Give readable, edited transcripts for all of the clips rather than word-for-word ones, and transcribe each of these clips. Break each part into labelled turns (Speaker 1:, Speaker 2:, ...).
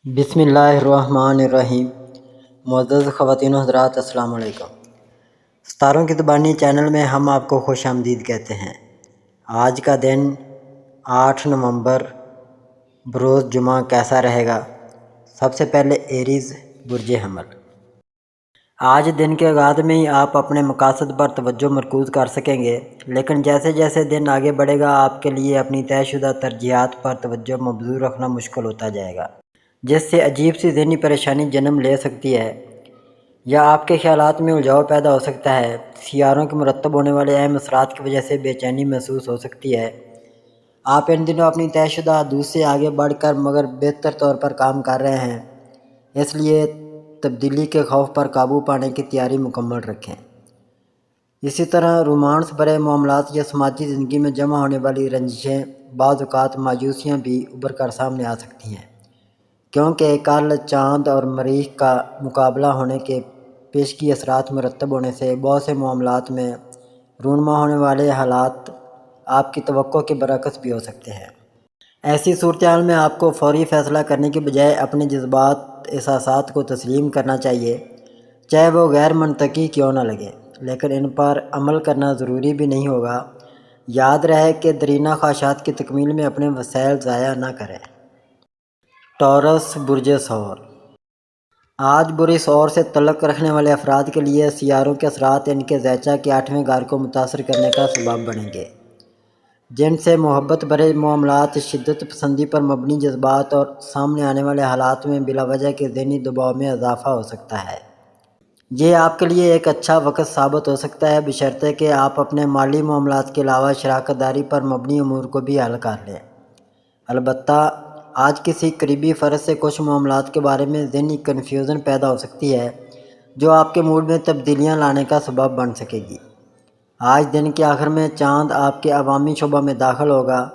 Speaker 1: بسم اللہ الرحمن الرحیم۔ معزز خواتین و حضرات، السلام علیکم۔ ستاروں کی زبانی چینل میں ہم آپ کو خوش آمدید کہتے ہیں۔ آج کا دن 8 نومبر بروز جمعہ کیسا رہے گا؟ سب سے پہلے ایریز برج حمل۔ آج دن کے آغاز میں ہی آپ اپنے مقاصد پر توجہ مرکوز کر سکیں گے، لیکن جیسے جیسے دن آگے بڑھے گا آپ کے لیے اپنی طے شدہ ترجیحات پر توجہ مبذول رکھنا مشکل ہوتا جائے گا، جس سے عجیب سی ذہنی پریشانی جنم لے سکتی ہے یا آپ کے خیالات میں الجھاؤ پیدا ہو سکتا ہے۔ سیاروں کے مرتب ہونے والے اہم اثرات کی وجہ سے بے چینی محسوس ہو سکتی ہے۔ آپ ان دنوں اپنی طے شدہ حدود سے آگے بڑھ کر مگر بہتر طور پر کام کر رہے ہیں، اس لیے تبدیلی کے خوف پر قابو پانے کی تیاری مکمل رکھیں۔ اسی طرح رومانس بھرے معاملات یا سماجی زندگی میں جمع ہونے والی رنجشیں، بعض اوقات مایوسیاں بھی ابھر کر سامنے آ سکتی ہیں، کیونکہ کل چاند اور مریخ کا مقابلہ ہونے کے پیشگی اثرات مرتب ہونے سے بہت سے معاملات میں رونما ہونے والے حالات آپ کی توقع کے برعکس بھی ہو سکتے ہیں۔ ایسی صورتحال میں آپ کو فوری فیصلہ کرنے کے بجائے اپنے جذبات، احساسات کو تسلیم کرنا چاہیے، چاہے وہ غیر منطقی کیوں نہ لگے، لیکن ان پر عمل کرنا ضروری بھی نہیں ہوگا۔ یاد رہے کہ درینہ خواہشات کی تکمیل میں اپنے وسائل ضائع نہ کریں۔ ٹورس برج ثور۔ آج بری ثور سے تعلق رکھنے والے افراد کے لیے سیاروں کے اثرات ان کے ذیچہ کے 8ویں گھر کو متاثر کرنے کا سبب بنیں گے، جن سے محبت بھرے معاملات، شدت پسندی پر مبنی جذبات اور سامنے آنے والے حالات میں بلا وجہ کے ذہنی دباؤ میں اضافہ ہو سکتا ہے۔ یہ آپ کے لیے ایک اچھا وقت ثابت ہو سکتا ہے، بشرطے کہ آپ اپنے مالی معاملات کے علاوہ شراکت داری پر مبنی امور کو بھی حل کر لیں۔ البتہ آج کسی قریبی فرد سے کچھ معاملات کے بارے میں ذہنی کنفیوژن پیدا ہو سکتی ہے، جو آپ کے موڈ میں تبدیلیاں لانے کا سبب بن سکے گی۔ آج دن کے آخر میں چاند آپ کے عوامی شعبہ میں داخل ہوگا،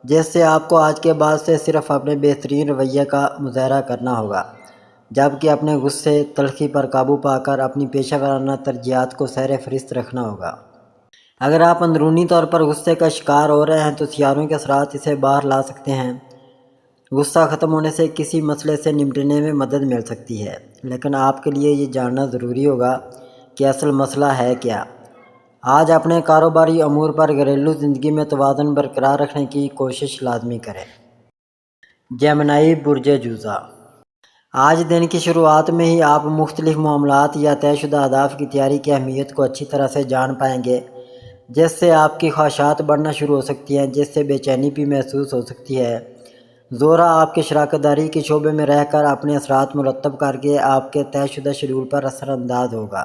Speaker 1: جس سے آپ کو آج کے بعد سے صرف اپنے بہترین رویے کا مظاہرہ کرنا ہوگا، جبکہ اپنے غصے، تلخی پر قابو پا کر اپنی پیشہ ورانہ ترجیحات کو سیر فہرست رکھنا ہوگا۔ اگر آپ اندرونی طور پر غصے کا شکار ہو رہے ہیں تو سیاروں کے اثرات اسے باہر لا سکتے ہیں۔ غصہ ختم ہونے سے کسی مسئلے سے نمٹنے میں مدد مل سکتی ہے، لیکن آپ کے لیے یہ جاننا ضروری ہوگا کہ اصل مسئلہ ہے کیا۔ آج اپنے کاروباری امور پر گھریلو زندگی میں توازن برقرار رکھنے کی کوشش لازمی کریں۔ جیمنائی برج جوزہ۔ آج دن کی شروعات میں ہی آپ مختلف معاملات یا طے شدہ اہداف کی تیاری کی اہمیت کو اچھی طرح سے جان پائیں گے، جس سے آپ کی خواہشات بڑھنا شروع ہو سکتی ہیں، جس سے بے چینی بھی محسوس ہو سکتی ہے۔ زورا آپ کے شراکت داری کے شعبے میں رہ کر اپنے اثرات مرتب کر کے آپ کے طے شدہ شیڈول پر اثر انداز ہوگا،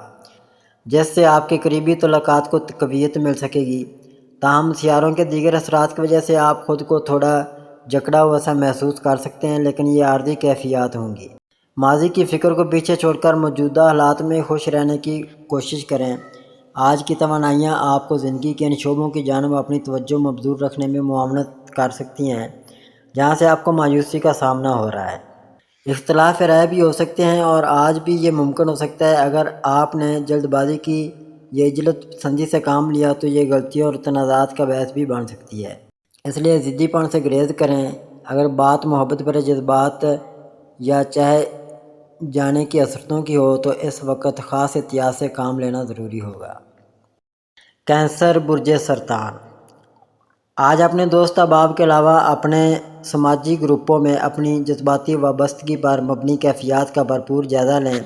Speaker 1: جس سے آپ کے قریبی تعلقات کو تقویت مل سکے گی۔ تاہم سیاروں کے دیگر اثرات کی وجہ سے آپ خود کو تھوڑا جکڑا ہوا سا محسوس کر سکتے ہیں، لیکن یہ عارضی کیفیات ہوں گی۔ ماضی کی فکر کو پیچھے چھوڑ کر موجودہ حالات میں خوش رہنے کی کوشش کریں۔ آج کی توانائیاں آپ کو زندگی کے ان شعبوں کی جانب اپنی توجہ مبذول رکھنے میں معاونت کر سکتی ہیں جہاں سے آپ کو مایوسی کا سامنا ہو رہا ہے۔ اختلاف رائے بھی ہو سکتے ہیں اور آج بھی یہ ممکن ہو سکتا ہے اگر آپ نے جلد بازی کی یا عجلت پسندی سے کام لیا تو یہ غلطیوں اور تنازعات کا باعث بھی بن سکتی ہے۔ اس لیے ضدی پن سے گریز کریں۔ اگر بات محبت بھرے جذبات یا چاہے جانے کی حسرتوں کی ہو تو اس وقت خاص احتیاط سے کام لینا ضروری ہوگا۔ کینسر برج سرطان۔ آج اپنے دوست احباب کے علاوہ اپنے سماجی گروپوں میں اپنی جذباتی وابستگی پر مبنی کیفیات کا بھرپور جائزہ لیں،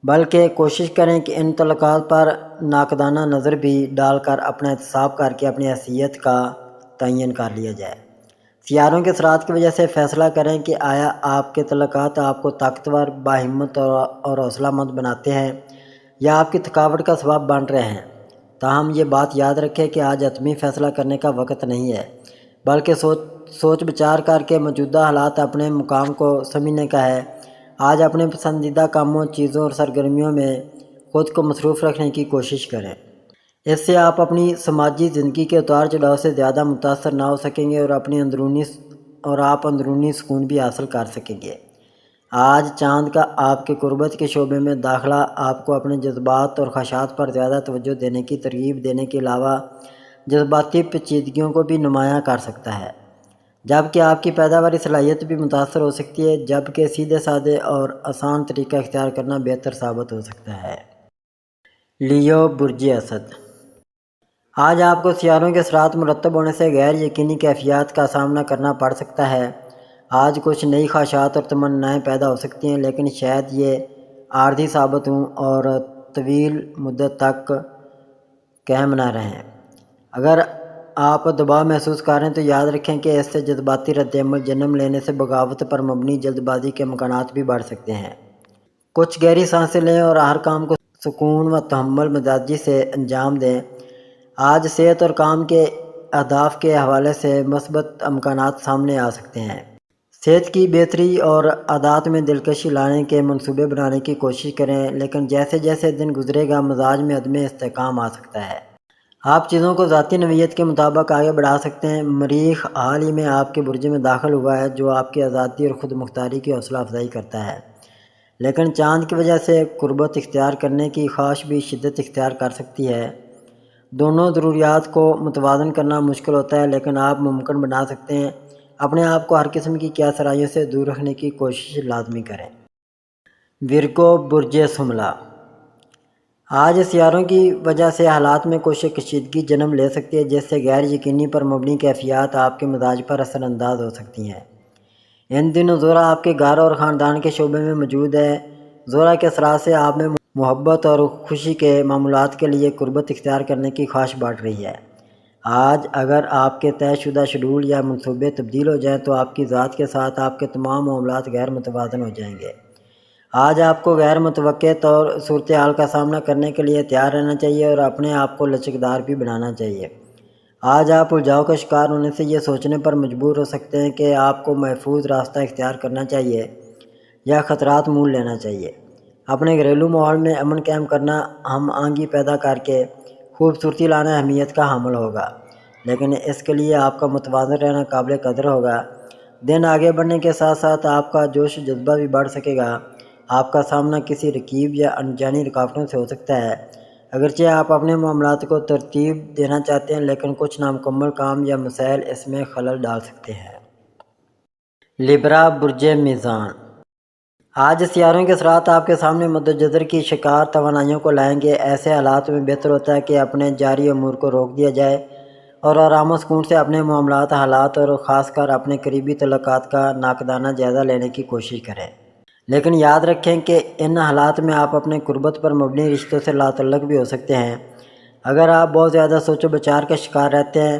Speaker 1: بلکہ کوشش کریں کہ ان تعلقات پر ناقدانہ نظر بھی ڈال کر اپنا احتساب کر کے اپنی حیثیت کا تعین کر لیا جائے۔ سیاروں کے اثرات کی وجہ سے فیصلہ کریں کہ آیا آپ کے تعلقات آپ کو طاقتور، باہمت اور حوصلہ مند بناتے ہیں یا آپ کی تھکاوٹ کا سبب بن رہے ہیں۔ تاہم یہ بات یاد رکھیں کہ آج حتمی فیصلہ کرنے کا وقت نہیں ہے، بلکہ سوچ بچار کر کے موجودہ حالات اپنے مقام کو سمجھنے کا ہے۔ آج اپنے پسندیدہ کاموں، چیزوں اور سرگرمیوں میں خود کو مصروف رکھنے کی کوشش کریں۔ اس سے آپ اپنی سماجی زندگی کے اتار چڑھاؤ سے زیادہ متاثر نہ ہو سکیں گے اور آپ اندرونی سکون بھی حاصل کر سکیں گے۔ آج چاند کا آپ کے قربت کے شعبے میں داخلہ آپ کو اپنے جذبات اور خواہشات پر زیادہ توجہ دینے کی ترغیب دینے کے علاوہ جذباتی پیچیدگیوں کو بھی نمایاں کر سکتا ہے، جبکہ آپ کی پیداواری صلاحیت بھی متاثر ہو سکتی ہے، جبکہ سیدھے سادے اور آسان طریقہ اختیار کرنا بہتر ثابت ہو سکتا ہے۔ لیو برج اسد، آج آپ کو سیاروں کے اثرات مرتب ہونے سے غیر یقینی کیفیات کا سامنا کرنا پڑ سکتا ہے۔ آج کچھ نئی خواہشات اور تمنائیں پیدا ہو سکتی ہیں، لیکن شاید یہ عارضی ثابت ہوں اور طویل مدت تک قائم نہ رہیں۔ اگر آپ دباؤ محسوس کر رہے ہیں تو یاد رکھیں کہ اس سے جذباتی رد عمل، جنم لینے سے بغاوت پر مبنی جلد بازی کے امکانات بھی بڑھ سکتے ہیں۔ کچھ گہری سانسیں لیں اور ہر کام کو سکون و تحمل مزاجی سے انجام دیں۔ آج صحت اور کام کے اہداف کے حوالے سے مثبت امکانات سامنے آ سکتے ہیں۔ صحت کی بہتری اور عادات میں دلکشی لانے کے منصوبے بنانے کی کوشش کریں، لیکن جیسے جیسے دن گزرے گا مزاج میں عدم استحکام آ سکتا ہے۔ آپ چیزوں کو ذاتی نوعیت کے مطابق آگے بڑھا سکتے ہیں۔ مریخ حال ہی میں آپ کے برج میں داخل ہوا ہے، جو آپ کی آزادی اور خود مختاری کی حوصلہ افزائی کرتا ہے، لیکن چاند کی وجہ سے قربت اختیار کرنے کی خواہش بھی شدت اختیار کر سکتی ہے۔ دونوں ضروریات کو متوازن کرنا مشکل ہوتا ہے، لیکن آپ ممکن بنا سکتے ہیں۔ اپنے آپ کو ہر قسم کی کیاسرائیوں سے دور رکھنے کی کوشش لازمی کریں۔ ورگو برج حملہ، آج سیاروں کی وجہ سے حالات میں کچھ کشیدگی جنم لے سکتی ہے، جس سے غیر یقینی پر مبنی کیفیات آپ کے مزاج پر اثر انداز ہو سکتی ہیں۔ ان دنوں زہرہ آپ کے گھر اور خاندان کے شعبے میں موجود ہے۔ زہرہ کے اثرات سے آپ میں محبت اور خوشی کے معاملات کے لیے قربت اختیار کرنے کی خواہش بڑھ رہی ہے۔ آج اگر آپ کے طے شدہ شیڈول یا منصوبے تبدیل ہو جائیں تو آپ کی ذات کے ساتھ آپ کے تمام معاملات غیر متوازن ہو جائیں گے۔ آج آپ کو غیر متوقع صورتحال کا سامنا کرنے کے لیے تیار رہنا چاہیے اور اپنے آپ کو لچکدار بھی بنانا چاہیے۔ آج آپ الجھاؤ کا شکار ہونے سے یہ سوچنے پر مجبور ہو سکتے ہیں کہ آپ کو محفوظ راستہ اختیار کرنا چاہیے یا خطرات مول لینا چاہیے۔ اپنے گھریلو ماحول میں امن قائم کرنا، ہم آہنگی پیدا کر کے خوبصورتی لانا اہمیت کا حامل ہوگا، لیکن اس کے لیے آپ کا متوازن رہنا قابل قدر ہوگا۔ دن آگے بڑھنے کے ساتھ ساتھ آپ کا جوش و جذبہ بھی بڑھ سکے گا۔ آپ کا سامنا کسی رقیب یا انجانی رکاوٹوں سے ہو سکتا ہے۔ اگرچہ آپ اپنے معاملات کو ترتیب دینا چاہتے ہیں، لیکن کچھ نامکمل کام یا مسائل اس میں خلل ڈال سکتے ہیں۔ لیبرا برج میزان، آج سیاروں کے اثرات آپ کے سامنے مد نظر کی شکار توانائیوں کو لائیں گے۔ ایسے حالات میں بہتر ہوتا ہے کہ اپنے جاری امور کو روک دیا جائے اور آرام و سکون سے اپنے معاملات، حالات اور خاص کر اپنے قریبی تعلقات کا ناقدانہ جائزہ لینے کی کوشش کریں۔ لیکن یاد رکھیں کہ ان حالات میں آپ اپنے قربت پر مبنی رشتوں سے لاتعلق بھی ہو سکتے ہیں۔ اگر آپ بہت زیادہ سوچ و بچار کا شکار رہتے ہیں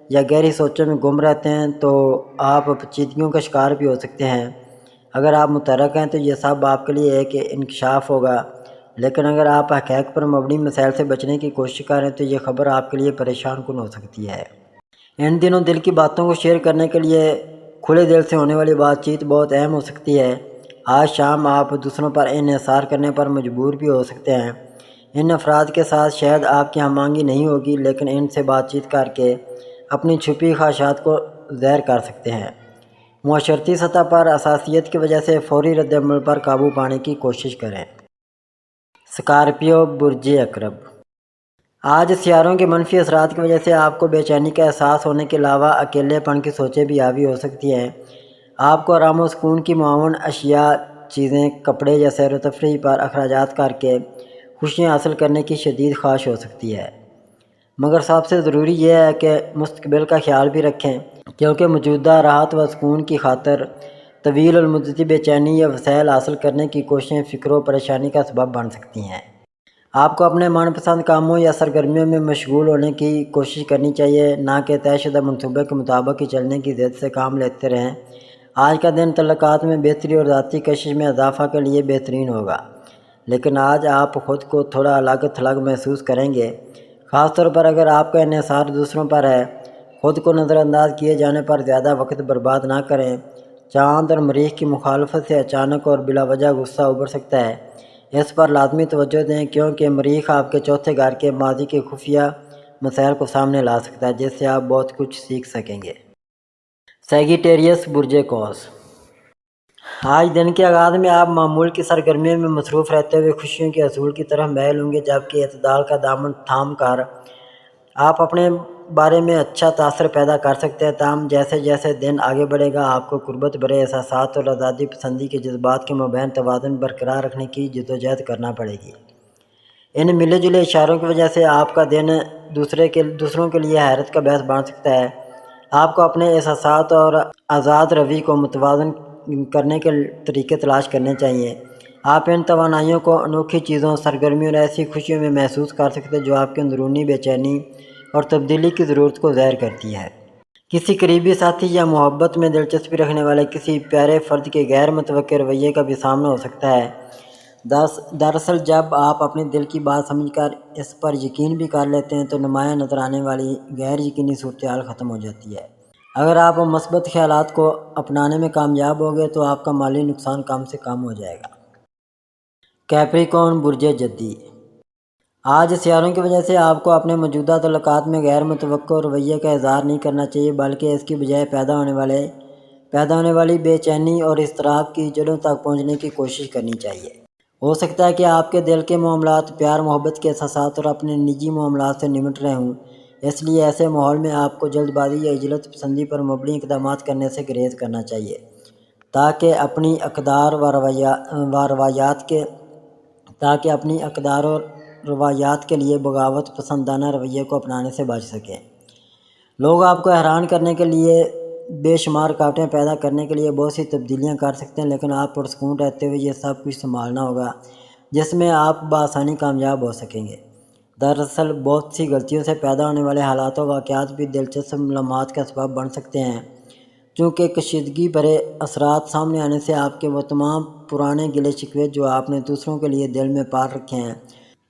Speaker 1: یا گہری سوچوں میں گم رہتے ہیں تو آپ پیچیدگیوں کا شکار بھی ہو سکتے ہیں۔ اگر آپ متحرک ہیں تو یہ سب آپ کے لیے ایک انکشاف ہوگا، لیکن اگر آپ حقائق پر مبنی مسائل سے بچنے کی کوشش کریں تو یہ خبر آپ کے لیے پریشان کن ہو سکتی ہے۔ ان دنوں دل کی باتوں کو شیئر کرنے کے لیے کھلے دل سے ہونے والی بات چیت بہت اہم ہو سکتی ہے۔ آج شام آپ دوسروں پر انحصار کرنے پر مجبور بھی ہو سکتے ہیں۔ ان افراد کے ساتھ شاید آپ کی ہم آہنگی نہیں ہوگی، لیکن ان سے بات چیت کر کے اپنی چھپی خواہشات کو ظاہر کر سکتے ہیں۔ معاشرتی سطح پر حساسیت کی وجہ سے فوری رد عمل پر قابو پانے کی کوشش کریں۔ اسکارپیو برج عقرب، آج سیاروں کے منفی اثرات کی وجہ سے آپ کو بے چینی کا احساس ہونے کے علاوہ اکیلے پن کی سوچیں بھی حاوی ہو سکتی ہیں۔ آپ کو آرام و سکون کی معاون اشیاء، چیزیں، کپڑے یا سیر و تفریح پر اخراجات کر کے خوشیاں حاصل کرنے کی شدید خواہش ہو سکتی ہے، مگر سب سے ضروری یہ ہے کہ مستقبل کا خیال بھی رکھیں، کیونکہ موجودہ راحت و سکون کی خاطر طویل المدتی بے چینی یا وسائل حاصل کرنے کی کوششیں فکر و پریشانی کا سبب بن سکتی ہیں۔ آپ کو اپنے من پسند کاموں یا سرگرمیوں میں مشغول ہونے کی کوشش کرنی چاہیے، نہ کہ طے شدہ منصوبے کے مطابق ہی چلنے کی ضد سے کام لیتے رہیں۔ آج کا دن تعلقات میں بہتری اور ذاتی کشش میں اضافہ کے لیے بہترین ہوگا، لیکن آج آپ خود کو تھوڑا الگ تھلگ محسوس کریں گے، خاص طور پر اگر آپ کا انحصار دوسروں پر ہے۔ خود کو نظر انداز کیے جانے پر زیادہ وقت برباد نہ کریں۔ چاند اور مریخ کی مخالفت سے اچانک اور بلا وجہ غصہ ابھر سکتا ہے، اس پر لازمی توجہ دیں، کیونکہ مریخ آپ کے چوتھے گھر کے ماضی کے خفیہ مسائل کو سامنے لا سکتا ہے، جس سے آپ بہت کچھ سیکھ سکیں گے۔ سیگیٹیریس برج قوس، آج دن کے آغاز میں آپ معمول کی سرگرمیوں میں مصروف رہتے ہوئے خوشیوں کے حصول کی طرف میل ہوں گے، جبکہ اعتدال کا دامن تھام کر آپ اپنے بارے میں اچھا تاثر پیدا کر سکتے ہیں، تاہم جیسے جیسے دن آگے بڑھے گا آپ کو قربت بھرے احساسات اور آزادی پسندی کے جذبات کے مابین توازن برقرار رکھنے کی جدوجہد کرنا پڑے گی۔ ان ملے جلے اشاروں کی وجہ سے آپ کا دن دوسروں کے لیے حیرت کا باعث بن سکتا ہے۔ آپ کو اپنے احساسات اور آزاد روی کو متوازن کرنے کے طریقے تلاش کرنے چاہیے۔ آپ ان توانائیوں کو انوکھی چیزوں، سرگرمیوں اور ایسی خوشیوں میں محسوس کر سکتے ہیں جو آپ کے اندرونی بے چینی اور تبدیلی کی ضرورت کو ظاہر کرتی ہے۔ کسی قریبی ساتھی یا محبت میں دلچسپی رکھنے والے کسی پیارے فرد کے غیر متوقع رویے کا بھی سامنا ہو سکتا ہے۔ دراصل جب آپ اپنے دل کی بات سمجھ کر اس پر یقین بھی کر لیتے ہیں تو نمایاں نظر آنے والی غیر یقینی صورتحال ختم ہو جاتی ہے۔ اگر آپ مثبت خیالات کو اپنانے میں کامیاب ہو گئے تو آپ کا مالی نقصان کم سے کم ہو جائے گا۔ کیپریکارن برج جدی، آج سیاروں کی وجہ سے آپ کو اپنے موجودہ تعلقات میں غیر متوقع رویے کا اظہار نہیں کرنا چاہیے، بلکہ اس کی بجائے پیدا ہونے والی بے چینی اور اضطراب کی جڑوں تک پہنچنے کی کوشش کرنی چاہیے۔ ہو سکتا ہے کہ آپ کے دل کے معاملات، پیار محبت کے احساسات اور اپنے نجی معاملات سے نمٹ رہے ہوں، اس لیے ایسے ماحول میں آپ کو جلد بازی یا عجلت پسندی پر مبنی اقدامات کرنے سے گریز کرنا چاہیے تاکہ اپنی اقدار اور روایات کے لیے بغاوت پسندانہ رویے کو اپنانے سے بچ سکیں۔ لوگ آپ کو حیران کرنے کے لیے بے شمار رکاوٹیں پیدا کرنے کے لیے بہت سی تبدیلیاں کر سکتے ہیں، لیکن آپ پرسکون رہتے ہوئے یہ سب کچھ سنبھالنا ہوگا جس میں آپ بآسانی کامیاب ہو سکیں گے۔ دراصل بہت سی غلطیوں سے پیدا ہونے والے حالات و واقعات بھی دلچسپ لمحات کا سبب بن سکتے ہیں، چونکہ کشیدگی بھرے اثرات سامنے آنے سے آپ کے وہ تمام پرانے گلے شکوے جو آپ نے دوسروں کے لیے دل میں پال رکھے ہیں،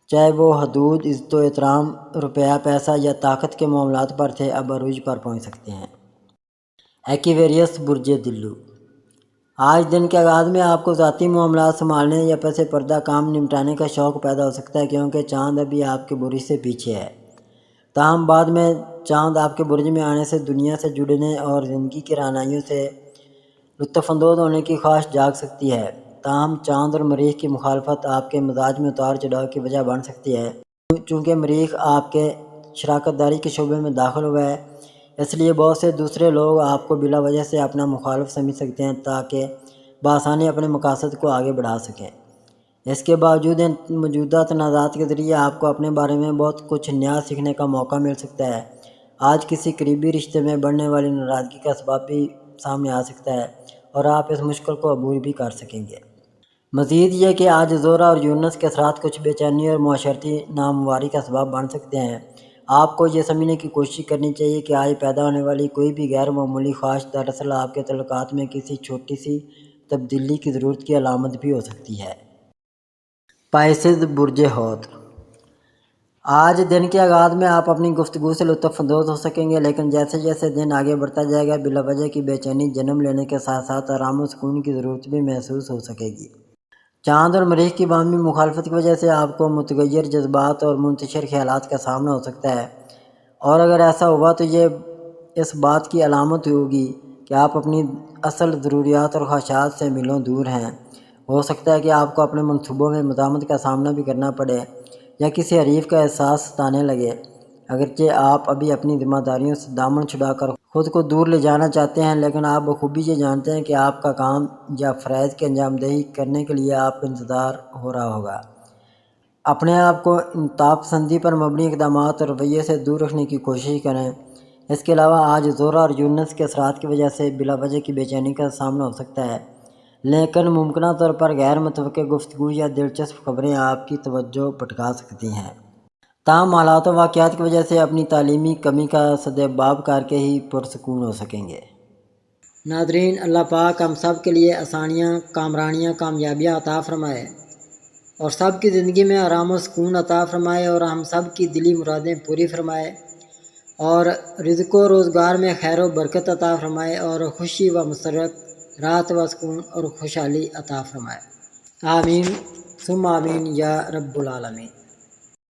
Speaker 1: چاہے وہ حدود، عزت و احترام، روپیہ پیسہ یا طاقت کے معاملات پر تھے، اب عروج پر پہنچ سکتے ہیں۔ ایکویریس برج دلو، آج دن کے آغاز میں آپ کو ذاتی معاملات سنبھالنے یا پس پردہ کام نمٹانے کا شوق پیدا ہو سکتا ہے، کیونکہ چاند ابھی آپ کے برج سے پیچھے ہے۔ تاہم بعد میں چاند آپ کے برج میں آنے سے دنیا سے جڑنے اور زندگی کی رہنمائیوں سے لطف اندوز ہونے کی خواہش جاگ سکتی ہے۔ تاہم چاند اور مریخ کی مخالفت آپ کے مزاج میں اتار چڑھاؤ کی وجہ بن سکتی ہے۔ چونکہ مریخ آپ کے شراکت داری کے شعبے میں داخل ہوا ہے، اس لیے بہت سے دوسرے لوگ آپ کو بلا وجہ سے اپنا مخالف سمجھ سکتے ہیں تاکہ بآسانی اپنے مقاصد کو آگے بڑھا سکیں۔ اس کے باوجود ان موجودہ تنازعات کے ذریعے آپ کو اپنے بارے میں بہت کچھ نیا سیکھنے کا موقع مل سکتا ہے۔ آج کسی قریبی رشتے میں بڑھنے والی ناراضگی کا اسباب بھی سامنے آ سکتا ہے اور آپ اس مشکل کو عبور بھی کر سکیں گے۔ مزید یہ کہ آج زہرہ اور یورینس کے اثرات کچھ بے چینی اور معاشرتی نامواری کا سبب بن سکتے ہیں۔ آپ کو یہ سمجھنے کی کوشش کرنی چاہیے کہ آج پیدا ہونے والی کوئی بھی غیر معمولی خواہش دراصل آپ کے تعلقات میں کسی چھوٹی سی تبدیلی کی ضرورت کی علامت بھی ہو سکتی ہے۔ پائسز برج حوت، آج دن کے آغاز میں آپ اپنی گفتگو سے لطف اندوز ہو سکیں گے، لیکن جیسے جیسے دن آگے بڑھتا جائے گا بلا وجہ کی بے چینی جنم لینے کے ساتھ ساتھ آرام و سکون کی ضرورت بھی محسوس ہو سکے گی۔ چاند اور مریخ کی باہمی مخالفت کی وجہ سے آپ کو متغیر جذبات اور منتشر خیالات کا سامنا ہو سکتا ہے، اور اگر ایسا ہوا تو یہ اس بات کی علامت ہوگی کہ آپ اپنی اصل ضروریات اور خواہشات سے میلوں دور ہیں۔ ہو سکتا ہے کہ آپ کو اپنے منصوبوں میں مزاحمت کا سامنا بھی کرنا پڑے یا کسی حریف کا احساس ستانے لگے، اگرچہ آپ ابھی اپنی ذمہ داریوں سے دامن چھڑا کر خود کو دور لے جانا چاہتے ہیں، لیکن آپ بخوبی یہ جانتے ہیں کہ آپ کا کام یا فرائض کی انجام دہی کرنے کے لیے آپ کا انتظار ہو رہا ہوگا۔ اپنے آپ کو انعطاف پسندی پر مبنی اقدامات اور رویے سے دور رکھنے کی کوشش کریں۔ اس کے علاوہ آج زہرہ اور یورینس کے اثرات کی وجہ سے بلا وجہ کی بے چینی کا سامنا ہو سکتا ہے، لیکن ممکنہ طور پر غیر متوقع گفتگو یا دلچسپ خبریں آپ کی توجہ بھٹکا سکتی ہیں۔ تاہم حالات و واقعات کی وجہ سے اپنی تعلیمی کمی کا سدباب کر کے ہی پرسکون ہو سکیں گے۔ ناظرین، اللہ پاک ہم سب کے لیے آسانیاں، کامرانیاں، کامیابیاں عطا فرمائے اور سب کی زندگی میں آرام و سکون عطا فرمائے اور ہم سب کی دلی مرادیں پوری فرمائے اور رزق و روزگار میں خیر و برکت عطا فرمائے اور خوشی و مسرت، راحت و سکون اور خوشحالی عطا فرمائے۔ آمین ثم آمین یا رب العالمین۔